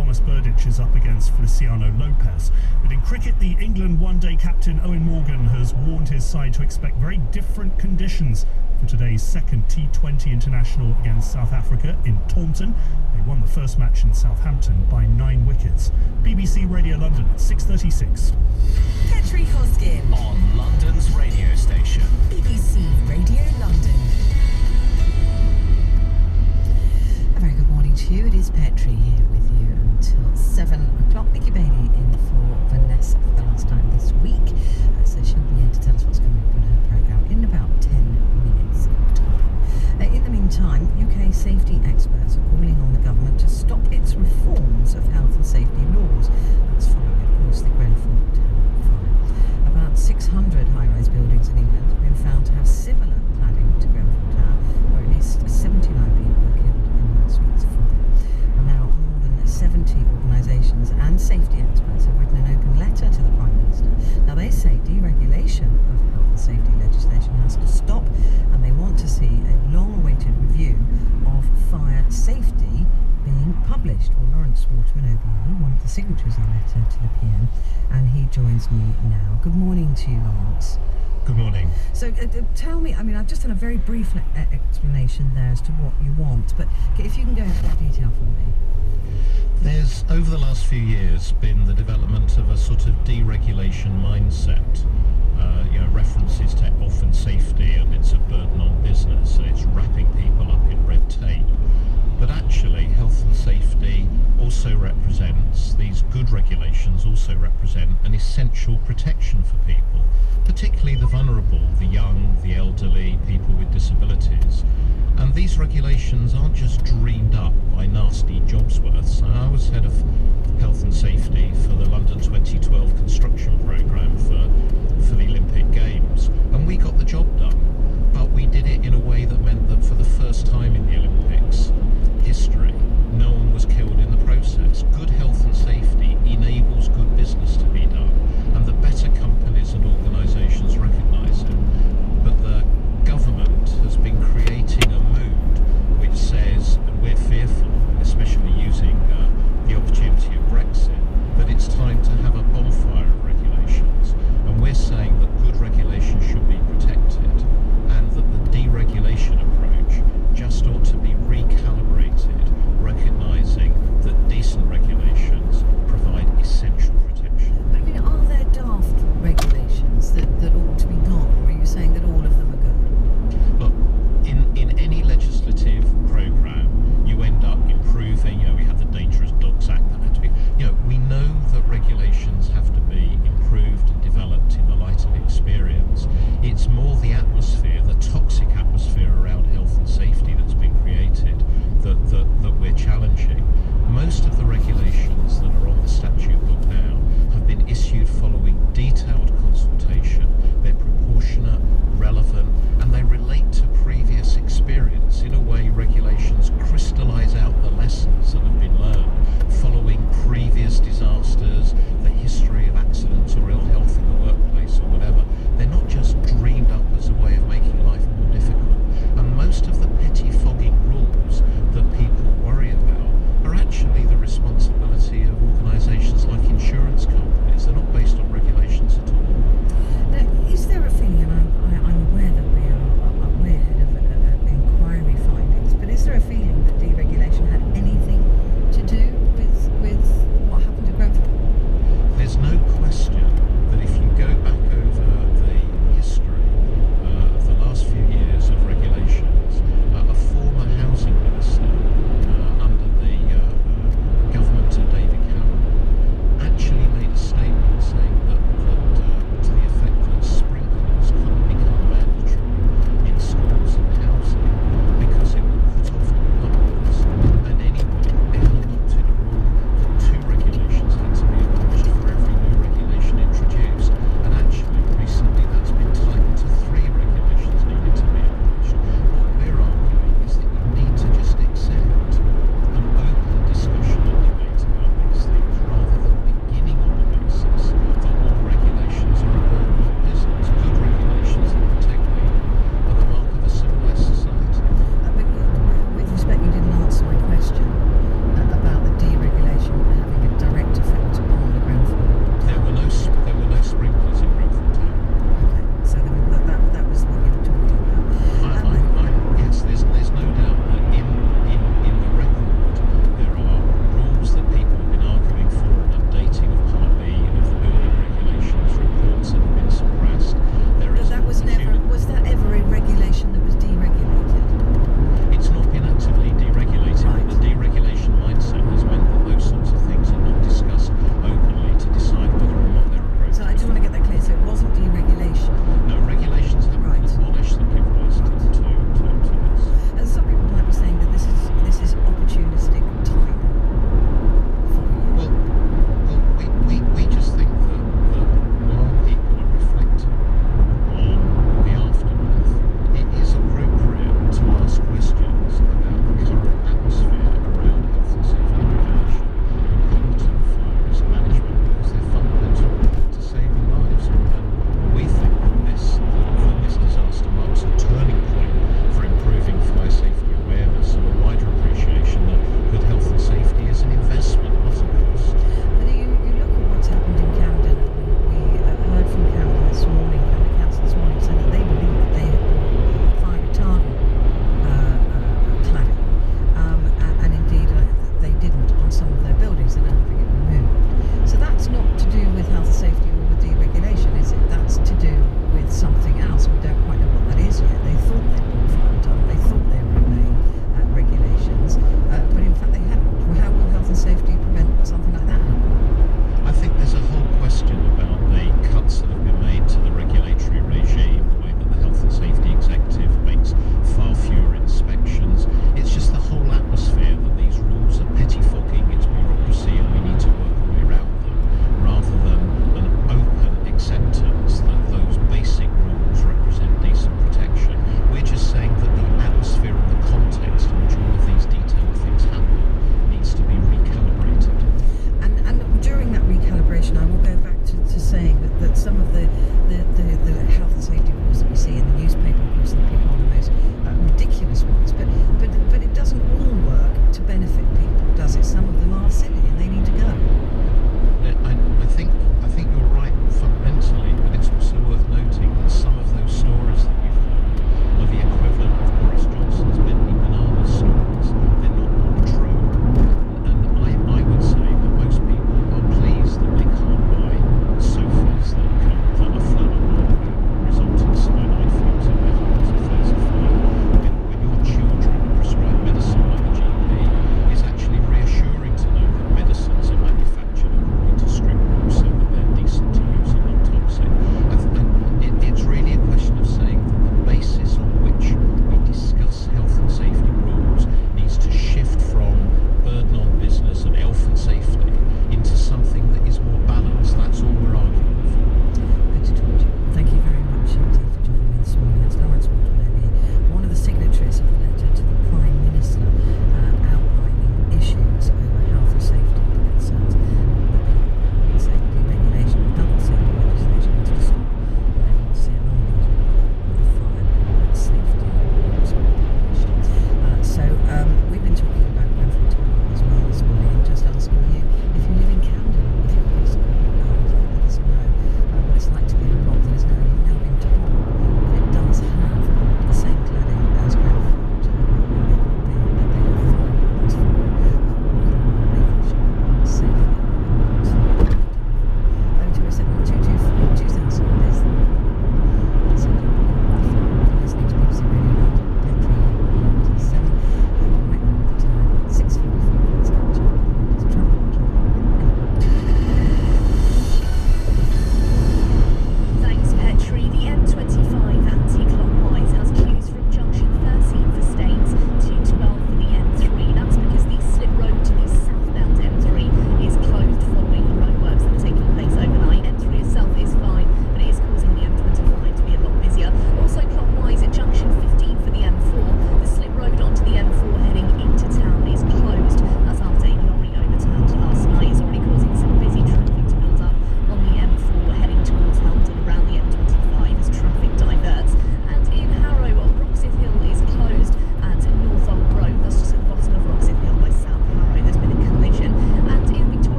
Thomas Burditch is up against Feliciano Lopez. But in cricket, the England one-day captain Owen Morgan has warned his side to expect very different conditions for today's second T20 international against South Africa in Taunton. They won the first match in Southampton by 9 wickets. BBC Radio London at 6:36. Petri Hoskin on London's radio station. BBC Radio London. A very good morning to you. It is Petri here with you until 7 o'clock. Nikki Bailey in for Vanessa for the last time this week. So she'll be here to tell us what's coming up in her programme in about 10 minutes time. In the meantime, UK safety experts are calling on the government to stop its reforms of health and safety laws. That's following, of course, the Grenfell Tower fire. About 600 high-rise buildings in England have been found to have similar cladding to Grenfell Tower, where at least 79 people were killed in last week's fire. And now more than 70 organisations and safety experts have written an open letter to the Prime Minister. Now they say deregulation of health and safety legislation has to stop, and they want to see a long-awaited review of fire safety being published. Well, Lawrence Waterman, OBE, one of the signatories of the letter to the PM, and he joins me now. Good morning to you, Lawrence. Good morning. So tell me, I mean, I've just done a very brief explanation there as to what you want, but if you can go into more detail for me. There's, over the last few years, been the development of a sort of deregulation mindset. References to health and safety, and it's a burden on business, and it's wrapping people up in red tape. But actually, health and safety also represents, these good regulations also represent an essential protection for people, particularly the vulnerable, the young, the elderly, people with disabilities. And these regulations aren't just dreamed up by nasty Jobsworths. I was head of health and safety for the London 2012 construction